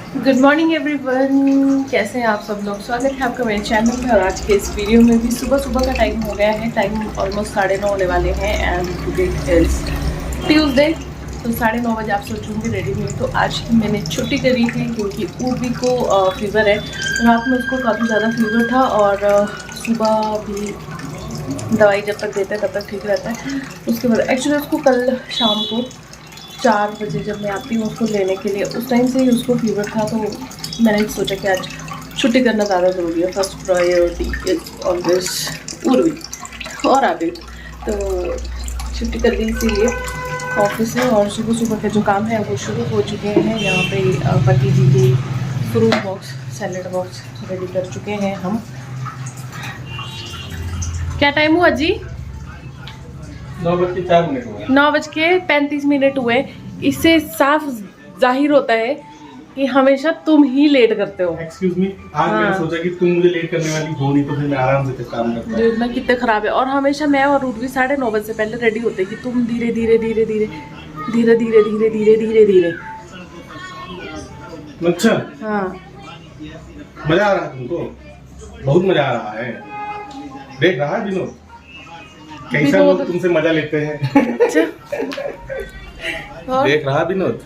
Good morning everyone, कैसे हैं आप सब लोग। स्वागत है आपका मेरे चैनल में। और आज के इस वीडियो में भी सुबह सुबह का टाइम हो गया है। टाइम ऑलमोस्ट 9:30 होने वाले हैं एंड टुडे इज ट्यूसडे। तो 9:30 बजे आप सोचूंगी रेडी हुई। तो आज की मैंने छुट्टी करी थी क्योंकि ऊबी को फीवर है। रात में उसको काफ़ी ज़्यादा फीवर था और सुबह भी दवाई जब तक देते हैं तब तक ठीक रहता है। उसके बाद एक्चुअली उसको कल शाम को 4 बजे जब मैं आती हूँ उसको लेने के लिए, उस टाइम से ही उसको फीवर था। तो मैंने सोचा कि आज छुट्टी करना ज़्यादा ज़रूरी है। First priority is always Urvi और आबिद। तो छुट्टी कर दी इसीलिए ऑफिस से। और सुबह सुबह के जो काम है वो शुरू हो चुके हैं। यहाँ पे पति जी की fruit box, salad box ready कर चुके हैं हम। क्या टाइम हुआ जी? 9:35 हुए। इससे साफ जाहिर होता है कि हमेशा तुम ही लेट करते हो। एक्सक्यूज मी, आज मैंने सोचा कि तुम मुझे लेट करने वाली हो नहीं तो फिर मैं आराम से काम करता हूं। मैं कितने खराब है। और हमेशा मैं और रूट भी 9:30 बजे से पहले रेडी होते कि तुम धीरे धीरे धीरे धीरे धीरे धीरे धीरे धीरे धीरे धीरे। अच्छा, हाँ, मजा आ रहा है तुमको? बहुत मजा आ रहा है। देख रहा है विनोद कैसा लोग तुमसे मजा लेते हैं। अच्छा। देख रहा विनोद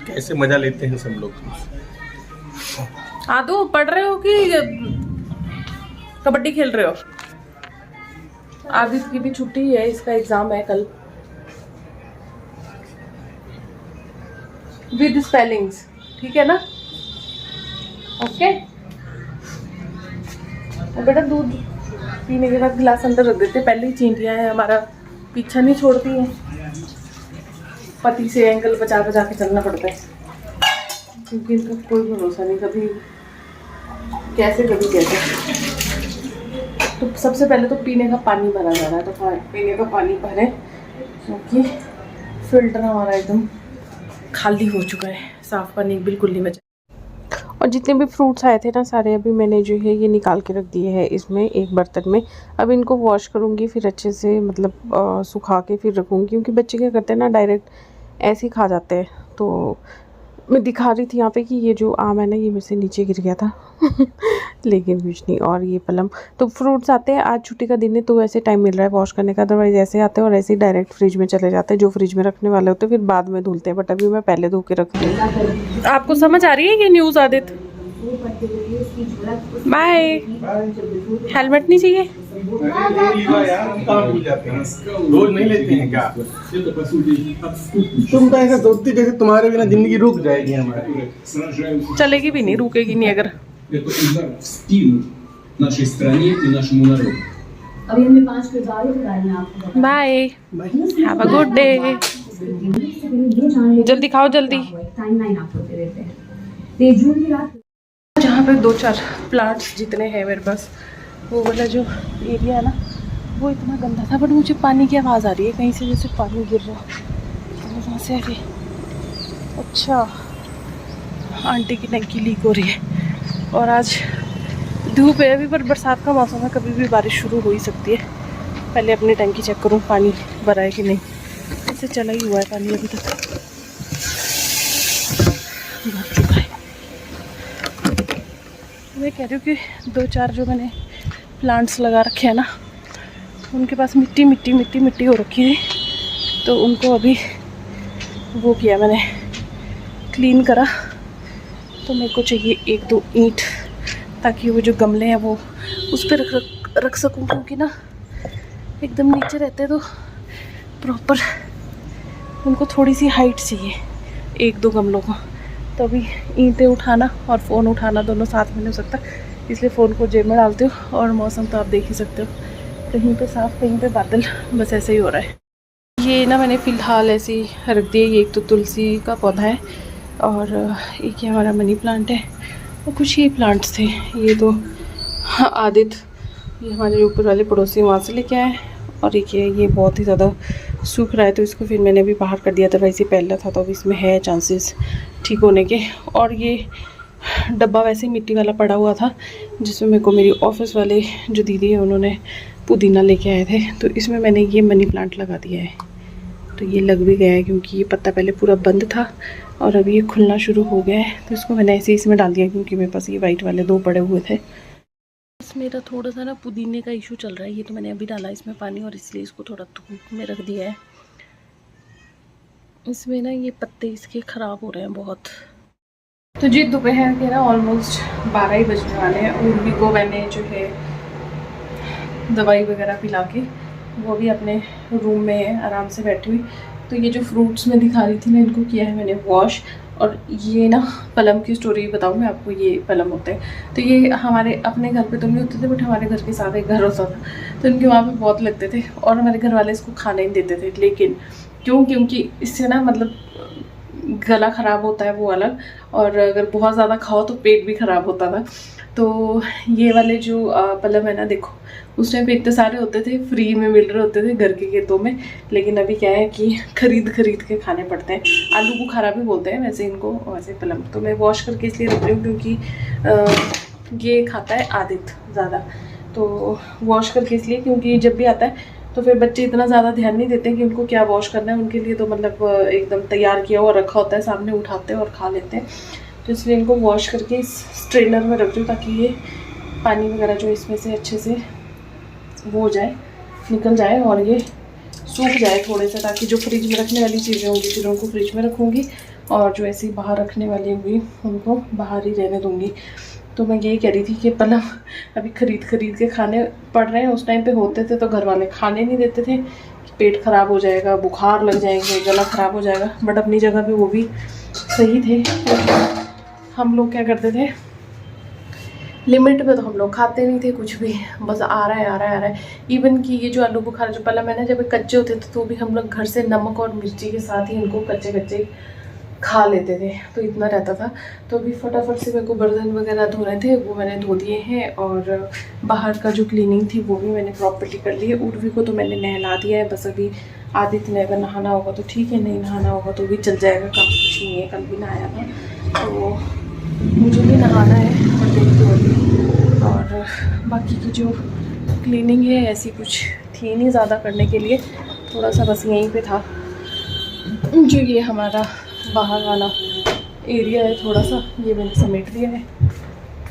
कैसे मजा लेते हैं सब लोग तुमसे। आदू पढ़ रहे हो कि कबड्डी खेल रहे हो? आदित्य की भी छुट्टी है, इसका एग्जाम है कल विद स्पेलिंग्स। ठीक है ना? ओके। और बेटा दूध पीने के बाद गिलास अंदर रख देते। पहले ही चींटियां हैं, हमारा पीछा नहीं छोड़ती हैं। पति से एंगल बचा बचा के चलना पड़ता है क्योंकि इनका कोई भरोसा नहीं, कभी कैसे कभी कैसे। तो सबसे पहले तो पीने का पानी भरा जा रहा है। तो पीने का पानी भरें क्योंकि फिल्टर हमारा एकदम खाली हो चुका है। साफ पानी बिल्कुल नहीं बचा। और जितने भी फ्रूट्स आए थे ना सारे, अभी मैंने जो है ये निकाल के रख दिए हैं इसमें एक बर्तन में। अब इनको वॉश करूँगी, फिर अच्छे से मतलब सुखा के फिर रखूँगी। क्योंकि बच्चे क्या करते हैं ना, डायरेक्ट ऐसे ही खा जाते हैं। तो मैं दिखा रही थी यहाँ पे कि ये जो आम है ना ये मेरे से नीचे गिर गया था लेकिन कुछ नहीं। और ये पलम, तो फ्रूट्स आते हैं। आज छुट्टी का दिन है तो ऐसे टाइम मिल रहा है वॉश करने का। अदरवाइज ऐसे आते हैं और ऐसे ही डायरेक्ट फ्रिज में चले जाते हैं। जो फ्रिज में रखने वाले होते हैं फिर बाद में धुलते हैं, बट अभी मैं पहले धो के रखती हूँ। आपको समझ आ रही है ये न्यूज़ आदित्य? बाय। हेलमेट नहीं चाहिए? रोज नहीं लेते हैं क्या? तुम तो ऐसा सोचती जैसे तुम्हारे बिना जिंदगी रुक जाएगी हमारी। चलेगी भी नहीं, रुकेगी नहीं अगर। Bye, have a good day. जल्दी खाओ जल्दी। जहाँ पे 2-4 प्लांट्स जितने हैं मेरे पास, वो वाला जो एरिया है ना वो इतना गंदा था। बट मुझे पानी की आवाज़ आ रही है कहीं से, जैसे पानी गिर रहा है वहाँ से आ रही है। अच्छा, आंटी की टंकी लीक हो रही है। और आज धूप है अभी, पर बरसात का मौसम है, कभी भी बारिश शुरू हो ही सकती है। पहले अपनी टंकी चेक करूँ पानी भरा है कि नहीं। इससे चला ही हुआ है पानी अभी तक, भर चुका है। मैं कह रही हूँ कि 2-4 जो मैंने प्लांट्स लगा रखे हैं ना उनके पास मिट्टी मिट्टी मिट्टी मिट्टी हो रखी है। तो उनको अभी वो किया मैंने, क्लीन करा। तो मेरे को चाहिए 1-2 ईंट ताकि वो जो गमले हैं वो उस पर रख सकूँ। क्योंकि ना एकदम नीचे रहते तो प्रॉपर उनको थोड़ी सी हाइट चाहिए 1-2 गमलों को। तो अभी ईंटें उठाना और फ़ोन उठाना दोनों साथ में नहीं हो सकता, इसलिए फ़ोन को जेब में डालती हूँ। और मौसम तो आप देख ही सकते हो, कहीं पे साफ कहीं पे बादल, बस ऐसे ही हो रहा है। ये ना मैंने फ़िलहाल ऐसे ही रख दिया। ये एक तो तुलसी का पौधा है और एक ये हमारा मनी प्लांट है और कुछ ये प्लांट्स थे। ये तो आदित्य, ये हमारे ऊपर वाले पड़ोसी वहाँ से लेके आए। और एक ये बहुत ही ज़्यादा सूख रहा है तो इसको फिर मैंने अभी बाहर कर दिया था। वैसे पहला था तो अब इसमें है चांसेस ठीक होने के। और ये डब्बा वैसे मिट्टी वाला पड़ा हुआ था जिसमें मेरे को मेरी ऑफिस वाले जो दीदी है उन्होंने पुदीना लेके आए थे। तो इसमें मैंने ये मनी प्लांट लगा दिया है। तो ये लग भी गया है क्योंकि ये पत्ता पहले पूरा बंद था और अभी ये खुलना शुरू हो गया है। तो इसको मैंने ऐसे ही इसमें डाल दिया क्योंकि मेरे पास ये वाइट वाले 2 पड़े हुए थे। बस मेरा थोड़ा सा ना पुदीने का इशू चल रहा है। ये तो मैंने अभी डाला इसमें पानी और इसलिए इसको थोड़ा धूप में रख दिया है। इसमें ना ये पत्ते इसके ख़राब हो रहे हैं बहुत। तो जी दोपहर के ना ऑलमोस्ट 12 ही बजने वाले हैं। उर्वी को मैंने जो है दवाई वगैरह पिला के वो भी अपने रूम में है आराम से बैठी हुई। तो ये जो फ्रूट्स में दिखा रही थी ना, इनको किया है मैंने वॉश। और ये ना पलम की स्टोरी बताऊँ मैं आपको, ये पलम होते हैं। तो ये हमारे अपने घर पे तो नहीं होते थे, बट हमारे घर के साथ एक घर होता था, तो इनके वहाँ पे बहुत लगते थे और हमारे घर वाले इसको खाने नहीं देते थे। लेकिन क्योंकि इससे ना मतलब गला ख़राब होता है वो अलग, और अगर बहुत ज़्यादा खाओ तो पेट भी ख़राब होता था। तो ये वाले जो पलम है ना, देखो उस टाइम पे इतने सारे होते थे, फ्री में मिल रहे होते थे घर के खेतों में। लेकिन अभी क्या है कि खरीद के खाने पड़ते हैं। आलू बुखारा भी बोलते हैं वैसे इनको, वैसे पलम। तो मैं वॉश करके इसलिए रख रही हूँ क्योंकि ये खाता है आदित्य ज़्यादा, तो वॉश करके इसलिए, क्योंकि जब भी आता है तो फिर बच्चे इतना ज़्यादा ध्यान नहीं देते कि उनको क्या वॉश करना है। उनके लिए तो मतलब एकदम तैयार किया हुआ रखा होता है, सामने उठाते हैं और खा लेते हैं। तो इसलिए इनको वॉश करके इस स्ट्रेनर में रख दूँ ताकि ये पानी वगैरह जो इसमें से अच्छे से वो हो जाए, निकल जाए और ये सूख जाए थोड़े से, ताकि जो फ्रिज में रखने वाली चीज़ें होंगी फिर उनको फ्रिज में रखूँगी, और जो ऐसी बाहर रखने वाली होंगी उनको बाहर ही रहने दूँगी। तो मैं यही कह रही थी कि पलम अभी खरीद के खाने पड़ रहे हैं। उस टाइम पे होते थे तो घर वाले खाने नहीं देते थे कि पेट ख़राब हो जाएगा, बुखार लग जाएंगे, गला ख़राब हो जाएगा। बट अपनी जगह पे वो भी सही थे। हम लोग क्या करते थे, लिमिट में तो हम लोग खाते नहीं थे कुछ भी, बस आ रहा है। इवन कि ये जो आलू बुखारा जो पलम है ना, जब कच्चे होते थे तो भी हम लोग घर से नमक और मिर्ची के साथ ही इनको कच्चे खा लेते थे, तो इतना रहता था। तो अभी फटाफट से मेरे को बर्तन वगैरह धोने थे, वो मैंने धो दिए हैं, और बाहर का जो क्लीनिंग थी वो भी मैंने प्रॉपर्ली कर ली है। उर्वी को तो मैंने नहला दिया है, बस अभी आदित्य ने अगर नहाना होगा तो ठीक है, नहीं नहाना होगा तो भी चल जाएगा, काम कुछ नहीं है। कल भी नहाया था, तो मुझे भी नहाना है और देखते होगी। और बाकी की जो क्लीनिंग है ऐसी कुछ थी नहीं ज़्यादा करने के लिए, थोड़ा सा बस यहीं पे था। जो ये हमारा बाहर वाला एरिया है थोड़ा सा, ये मैंने समेट दिया है।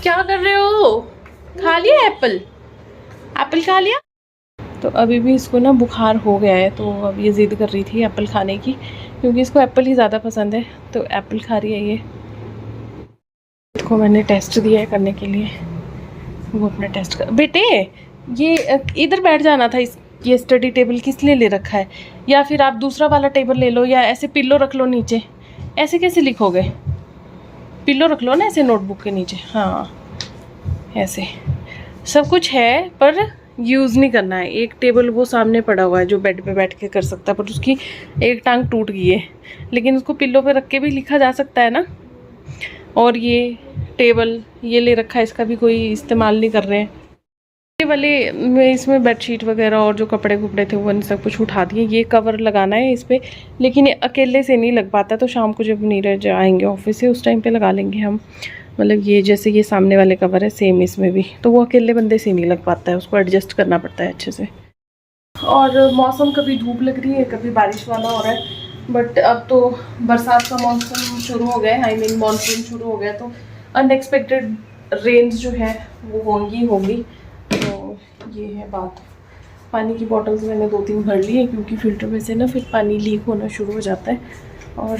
क्या कर रहे हो? खा लिया एप्पल खा लिया? तो अभी भी इसको ना बुखार हो गया है, तो अब ये ज़िद कर रही थी एप्पल खाने की, क्योंकि इसको एप्पल ही ज़्यादा पसंद है। तो एप्पल खा रही है ये। इसको मैंने टेस्ट दिया है करने के लिए, वो अपना टेस्ट कर। बेटे ये इधर बैठ जाना था, ये स्टडी टेबल किस लिए ले रखा है? या फिर आप दूसरा वाला टेबल ले लो, या ऐसे पिल्लो रख लो नीचे। ऐसे कैसे लिखोगे? पिल्लो रख लो ना ऐसे नोटबुक के नीचे। हाँ ऐसे सब कुछ है, पर यूज़ नहीं करना है। एक टेबल वो सामने पड़ा हुआ है जो बेड पे बैठ के कर सकता है, पर उसकी एक टांग टूट गई है। लेकिन उसको पिल्लो पे रख के भी लिखा जा सकता है ना। और ये टेबल ये ले रखा है, इसका भी कोई इस्तेमाल नहीं कर रहे हैं। ये वाले में इसमें बेडशीट वगैरह और जो कपड़े कुपड़े थे वो सब कुछ उठा दिए। ये कवर लगाना है इस पर, लेकिन ये अकेले से नहीं लग पाता, तो शाम को जब नीरज आएंगे ऑफिस से उस टाइम पे लगा लेंगे हम। मतलब ये जैसे ये सामने वाले कवर है सेम इसमें भी, तो वो अकेले बंदे से नहीं लग पाता है, उसको एडजस्ट करना पड़ता है अच्छे से। और मौसम कभी धूप लग रही है कभी बारिश वाला हो रहा है, बट अब तो बरसात का मौसम शुरू हो गया है, आई मीन मानसून शुरू हो गया, तो अनएक्सपेक्टेड रेन्स जो है वो होंगी। तो ये है बात। पानी की बॉटल्स मैंने 2-3 भर ली है, क्योंकि फ़िल्टर में से ना फिर पानी लीक होना शुरू हो जाता है। और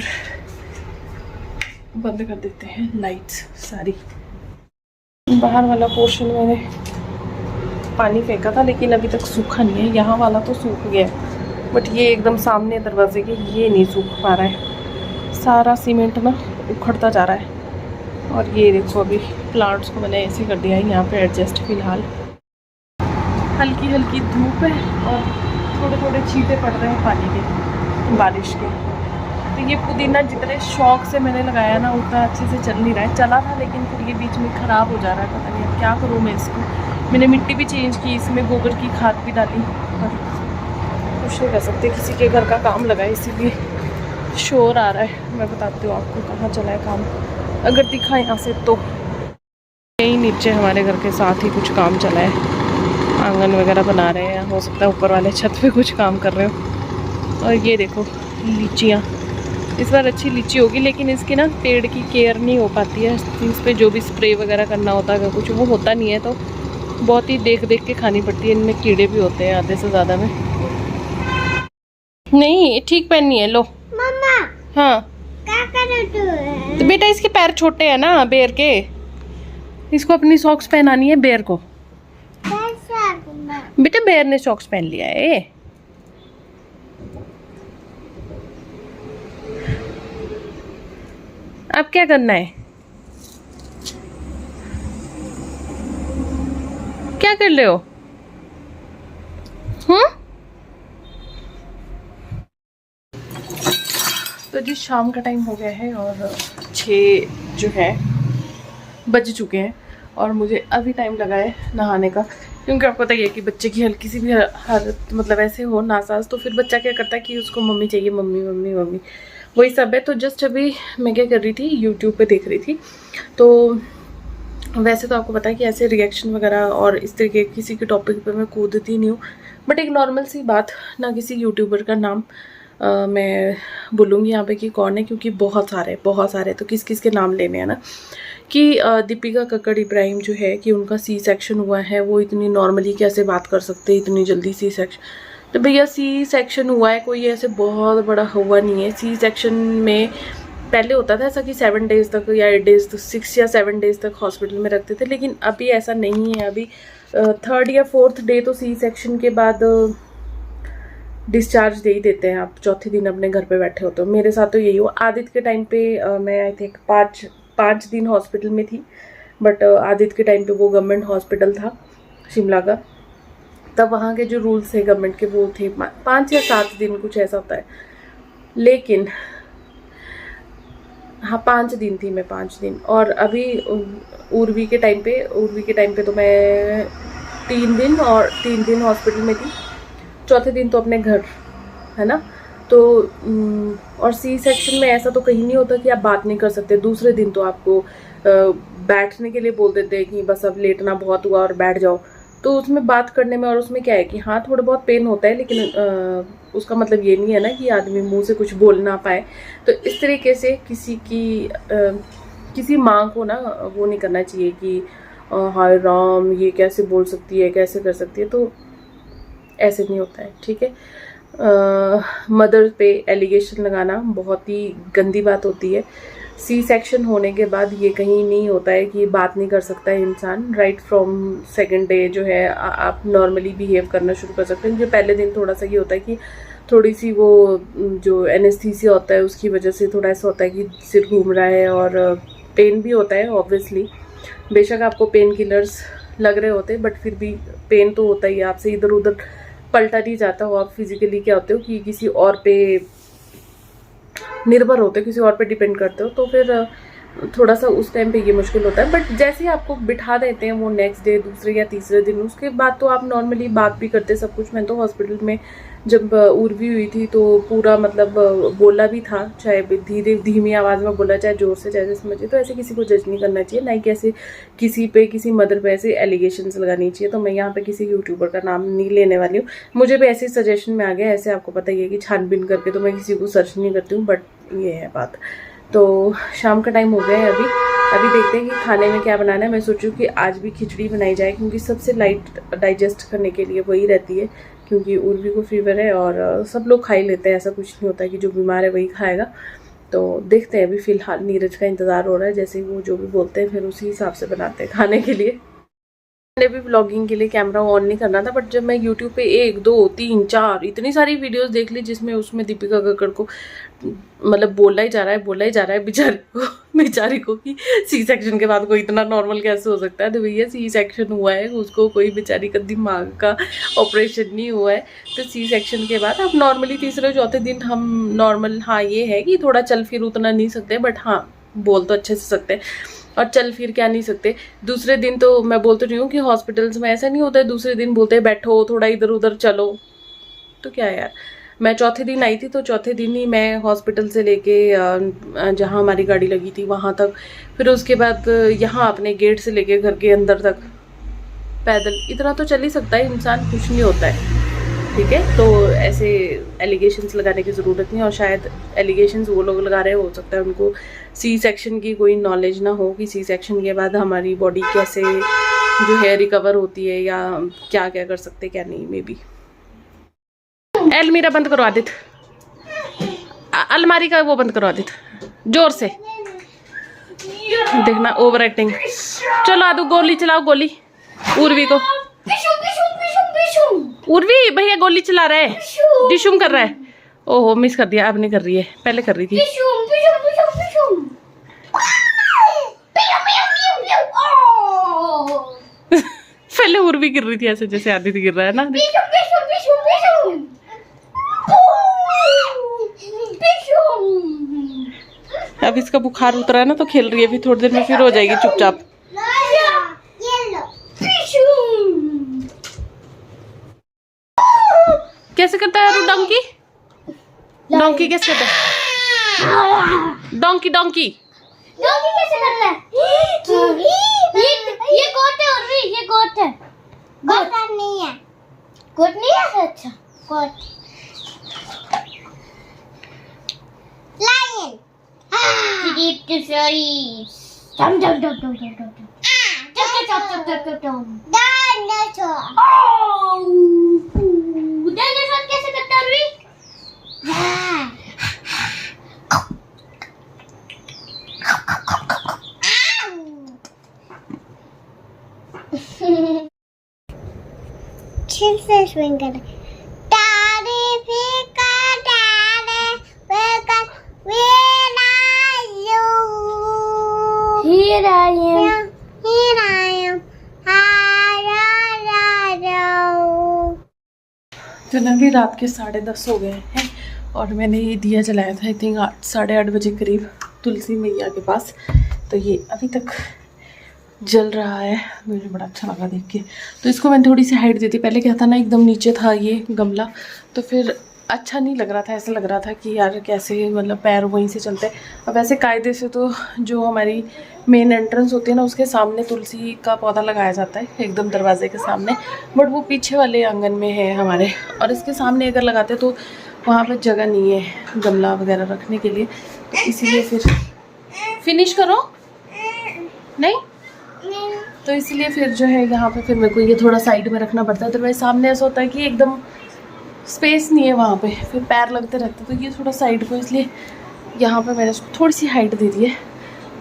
बंद कर देते हैं लाइट्स सारी। बाहर वाला पोर्शन मैंने पानी फेंका था, लेकिन अभी तक सूखा नहीं है। यहाँ वाला तो सूख गया, बट ये एकदम सामने दरवाजे के ये नहीं सूख पा रहा है। सारा सीमेंट ना उखड़ता जा रहा है। और ये देखो अभी प्लांट्स को मैंने ऐसे कर दिया है यहाँ पे एडजस्ट। फ़िलहाल हल्की हल्की धूप है और थोड़े थोड़े छींटे पड़ रहे हैं पानी के, बारिश के। तो ये पुदीना जितने शौक से मैंने लगाया ना, उतना अच्छे से चल नहीं रहा है। चला था लेकिन फिर ये बीच में ख़राब हो जा रहा है, पता नहीं अब क्या करूँ मैं इसको। मैंने मिट्टी भी चेंज की, इसमें गोबर की खाद भी डाली, पर कुछ नहीं कर सकते, किसी के घर का काम लगा है, इसीलिए शोर आ रहा है। मैं बताती हूँ आपको कहाँ चला है काम, अगर दिखा यहाँ से तो। यहीं नीचे हमारे घर के साथ ही कुछ काम चला है, आंगन वगैरह बना रहे हैं, हो सकता है ऊपर वाले छत पे कुछ काम कर रहे हो। और ये देखो लीचियाँ, इस बार अच्छी लीची होगी, लेकिन इसकी ना पेड़ की केयर नहीं हो पाती है। इस पर जो भी स्प्रे वगैरह करना होता है, अगर कुछ वो होता नहीं है तो बहुत ही देख देख के खानी पड़ती है। इनमें कीड़े भी होते हैं आधे से ज़्यादा में। नहीं ठीक पहननी है, लो मम्मा हाँ। क्या कर रहे हो? तो बेटा इसके पैर छोटे हैं ना बेर के, इसको अपनी सॉक्स पहनानी है बेर को। कैसा करना? बेटा बेर ने सॉक्स पहन लिया है। अब क्या करना है? क्या कर रहे हो? तो जी शाम का टाइम हो गया है और 6 जो है बज चुके हैं और मुझे अभी टाइम लगा है नहाने का, क्योंकि आपको पता ही है कि बच्चे की हल्की सी भी हालत मतलब ऐसे हो नासाज तो फिर बच्चा क्या करता है कि उसको मम्मी चाहिए, मम्मी मम्मी मम्मी, वही सब है। तो जस्ट अभी मैं क्या कर रही थी, यूट्यूब पे देख रही थी। तो वैसे तो आपको पता है कि ऐसे रिएक्शन वगैरह और इस तरीके किसी के टॉपिक पे मैं कूदती नहीं हूँ, बट एक नॉर्मल सी बात, ना किसी यूट्यूबर का नाम मैं बोलूँगी यहाँ पे कि कौन है, क्योंकि बहुत सारे तो किस किस के नाम लेने हैं ना, कि दीपिका कक्कड़ इब्राहिम जो है कि उनका सी सेक्शन हुआ है, वो इतनी नॉर्मली कैसे बात कर सकते हैं इतनी जल्दी सी सेक्शन। तो भैया सी सेक्शन हुआ है, कोई ऐसे बहुत बड़ा हुआ नहीं है। सी सेक्शन में पहले होता था ऐसा कि 7 डेज़ तक या 8 डेज़ तक, 6 या 7 डेज़ तक हॉस्पिटल में रखते थे, लेकिन अभी ऐसा नहीं है। अभी 3rd या 4th डे तो सी सेक्शन के बाद डिस्चार्ज दे ही देते हैं, आप 4थे दिन अपने घर पे बैठे होते हो। मेरे साथ तो यही हुआ। आदित्य के टाइम पे मैं आई थिंक 5 दिन हॉस्पिटल में थी, बट आदित्य के टाइम पे वो गवर्नमेंट हॉस्पिटल था शिमला का, तब वहाँ के जो रूल्स थे गवर्नमेंट के वो थे 5 या 7 दिन कुछ ऐसा होता है। लेकिन हाँ 5 दिन थी मैं, 5 दिन। और अभी उर्वी के टाइम पे तो मैं 3 दिन हॉस्पिटल में थी, 4थे दिन तो अपने घर, है ना। तो और सी सेक्शन में ऐसा तो कहीं नहीं होता कि आप बात नहीं कर सकते। दूसरे दिन तो आपको बैठने के लिए बोल देते हैं कि बस अब लेटना बहुत हुआ और बैठ जाओ। तो उसमें बात करने में और उसमें क्या है कि हाँ थोड़ा बहुत पेन होता है, लेकिन उसका मतलब ये नहीं है ना कि आदमी मुंह से कुछ बोल ना पाए। तो इस तरीके से किसी माँ को ना वो नहीं करना चाहिए कि हाय राम ये कैसे बोल सकती है, कैसे कर सकती है। तो ऐसे नहीं होता है, ठीक है। मदर पे एलिगेशन लगाना बहुत ही गंदी बात होती है। सी सेक्शन होने के बाद ये कहीं नहीं होता है कि बात नहीं कर सकता है इंसान। राइट फ्रॉम 2nd डे जो है आप नॉर्मली बिहेव करना शुरू कर सकते हैं। जो पहले दिन थोड़ा सा ये होता है कि थोड़ी सी वो जो एनेस्थीसिया होता है उसकी वजह से थोड़ा ऐसा होता है कि सिर घूम रहा है और पेन भी होता है ऑब्वियसली। बेशक आपको पेन किलर्स लग रहे होते हैं, बट फिर भी पेन तो होता ही है। आपसे इधर उधर पलटा नहीं जाता हो, आप फिजिकली क्या होते हो कि किसी और पे निर्भर होते हो, किसी और पे डिपेंड करते हो। तो फिर थोड़ा सा उस टाइम पे ये मुश्किल होता है। बट जैसे ही आपको बिठा देते हैं वो नेक्स्ट डे, दूसरे या तीसरे दिन, उसके बाद तो आप नॉर्मली बात भी करते सब कुछ। मैं तो हॉस्पिटल में जब उर्वी हुई थी तो पूरा मतलब बोला भी था, चाहे धीमी आवाज़ में बोला, चाहे जोर से, चाहे जैसे मर्जी। तो ऐसे किसी को जज नहीं करना चाहिए, ना ही कैसे किसी मदर पे ऐसे एलिगेशंस लगानी चाहिए। तो मैं यहाँ पे किसी यूट्यूबर का नाम नहीं लेने वाली हूँ। मुझे भी ऐसे सजेशन में आ गया, ऐसे आपको पता ही है कि छानबीन करके तो मैं किसी को सर्च नहीं करती हूँ, बट ये है बात। तो शाम का टाइम हो गया है अभी देखते हैं कि खाने में क्या बनाना है। मैं सोचूं कि आज भी खिचड़ी बनाई जाए, क्योंकि सबसे लाइट डाइजेस्ट करने के लिए वही रहती है, क्योंकि उर्वी को फीवर है और सब लोग खा ही लेते हैं। ऐसा कुछ नहीं होता कि जो बीमार है वही खाएगा। तो देखते हैं, अभी फ़िलहाल नीरज का इंतज़ार हो रहा है, जैसे वो जो भी बोलते हैं फिर उसी हिसाब से बनाते हैं खाने के लिए। मैंने भी व्लॉगिंग के लिए कैमरा ऑन नहीं करना था, बट जब मैं यूट्यूब पे 1, 2, 3, 4 इतनी सारी वीडियोस देख ली जिसमें उसमें दीपिका कक्कड़ को मतलब बोला ही जा रहा है बेचारी को कि सी सेक्शन के बाद कोई इतना नॉर्मल कैसे हो सकता है। तो भैया सी सेक्शन हुआ है, उसको कोई बेचारी का दिमाग का ऑपरेशन नहीं हुआ है। तो सी सेक्शन के बाद आप नॉर्मली 3-4 दिन हम नॉर्मल, हाँ ये है कि थोड़ा चल फिर उतना नहीं सकते, बट हाँ बोल तो अच्छे से सकते हैं। और चल फिर क्या नहीं सकते। दूसरे दिन तो मैं बोलती रही हूँ कि हॉस्पिटल्स में ऐसा नहीं होता है, दूसरे दिन बोलते हैं बैठो थोड़ा इधर उधर चलो। तो क्या यार, मैं 4थे दिन आई थी तो 4थे दिन ही मैं हॉस्पिटल से लेके जहाँ हमारी गाड़ी लगी थी वहाँ तक, फिर उसके बाद यहाँ अपने गेट से लेके घर के अंदर तक पैदल, इतना तो चल ही सकता है इंसान, कुछ नहीं होता है। ठीक है, तो ऐसे एलिगेशंस लगाने की ज़रूरत नहीं है। और शायद एलिगेशंस वो लोग लगा रहे हो सकता है उनको सी सेक्शन की कोई नॉलेज ना हो कि सी सेक्शन के बाद हमारी बॉडी कैसे जो है रिकवर होती है या क्या क्या कर सकते क्या नहीं। मे बी अलमीरा बंद करो आदित, अलमारी का वो बंद करो आदित, जोर से देखना, ओवर एक्टिंग। चलो आदू गोली चलाओ, गोली उर्वी को। उर्वी भैया गोली चला रहा है, डिशुम कर रहा है। ओहो मिस कर दिया, अब नहीं कर रही है, पहले कर रही थी। पहले उर्वी गिर रही थी ऐसे जैसे आदित्य गिर रहा है ना। अब इसका बुखार उतरा है ना तो खेल रही है, फिर थोड़ी देर में फिर हो जाएगी चुपचाप। कैसे करता है यार डोंकी? डोंकी कैसे करता है? डोंकी डोंकी डॉगी कैसे करता है? ये गोट है और ये गोट है। गोट नहीं है। गोट नहीं है? अच्छा गोट। Lion. Keep the face. Dum dum dum dum dum dum. Dum dum dum dum dum dum. Dinosaur. Oh. Dinosaur कैसे करता है अभी? ठीक से स्विंग कर। तारीफ का डाले welcome Here I am. Here I am. तो ना भी रात के 10:30 हो गए हैं और मैंने ये दिया जलाया था आई थिंक 8-8:30 बजे करीब तुलसी मैया के पास। तो ये अभी तक जल रहा है, मुझे बड़ा अच्छा लगा देख के। तो इसको मैंने थोड़ी सी हाइट दी थी, पहले क्या था ना एकदम नीचे था ये गमला, तो फिर अच्छा नहीं लग रहा था, ऐसा लग रहा था कि यार कैसे मतलब पैर वहीं से चलते हैं। अब ऐसे कायदे से तो जो हमारी मेन एंट्रेंस होती है ना उसके सामने तुलसी का पौधा लगाया जाता है एकदम दरवाजे के सामने, बट वो पीछे वाले आंगन में है हमारे, और इसके सामने अगर लगाते तो वहाँ पर जगह नहीं है गमला वगैरह रखने के लिए, तो इसीलिए फिर फिनिश करो नहीं, तो इसलिए फिर जो है यहाँ पे फिर मेरे को ये थोड़ा साइड में रखना पड़ता है। अदरवाइज सामने ऐसा होता है कि एकदम स्पेस नहीं है वहाँ पे, फिर पैर लगते रहते, तो ये थोड़ा साइड को, इसलिए यहाँ पे मैंने उसको थोड़ी सी हाइट दे दी है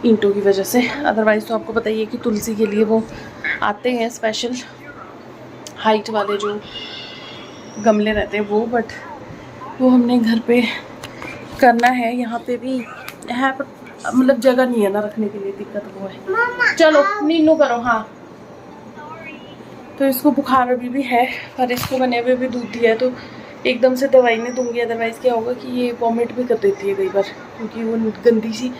ईंटों की वजह से। अदरवाइज़ तो आपको बताइए कि तुलसी के लिए वो आते हैं स्पेशल हाइट वाले जो गमले रहते हैं वो, बट वो हमने घर पे करना है। यहाँ पे भी है पर मतलब जगह नहीं है ना रखने के लिए, दिक्कत वो है। चलो नीनू करो। हाँ तो इसको बुखार अभी भी है, पर इसको मैंने अभी भी दूध दिया है तो एकदम से दवाई नहीं दूंगी, अदरवाइज़ क्या होगा कि ये वॉमिट भी कर देती है कई बार, क्योंकि वो गंदी सी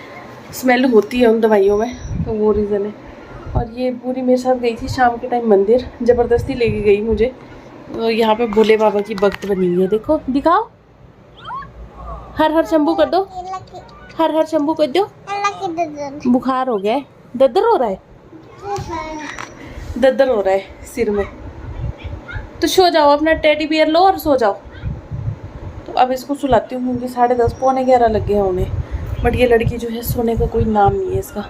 स्मेल होती है उन दवाइयों में, तो वो रीज़न है। और ये पूरी मेरे साथ गई थी शाम के टाइम मंदिर, ज़बरदस्ती लेके गई मुझे। तो यहाँ पे भोले बाबा की भक्त बनी हुई है, देखो दिखाओ, हर हर शंभू कर दो, हर हर शंभू कर दो। बुखार हो गया है, दद्दर हो रहा है, दद्दर हो रहा है सिर में, तो सो जाओ, अपना टेडी बियर लो और सो जाओ। तो अब इसको सुलाती हूँ क्योंकि 10:30 पौने 11 लग गए हैं उन्हें, बट ये लड़की जो है सोने का कोई नाम नहीं है इसका।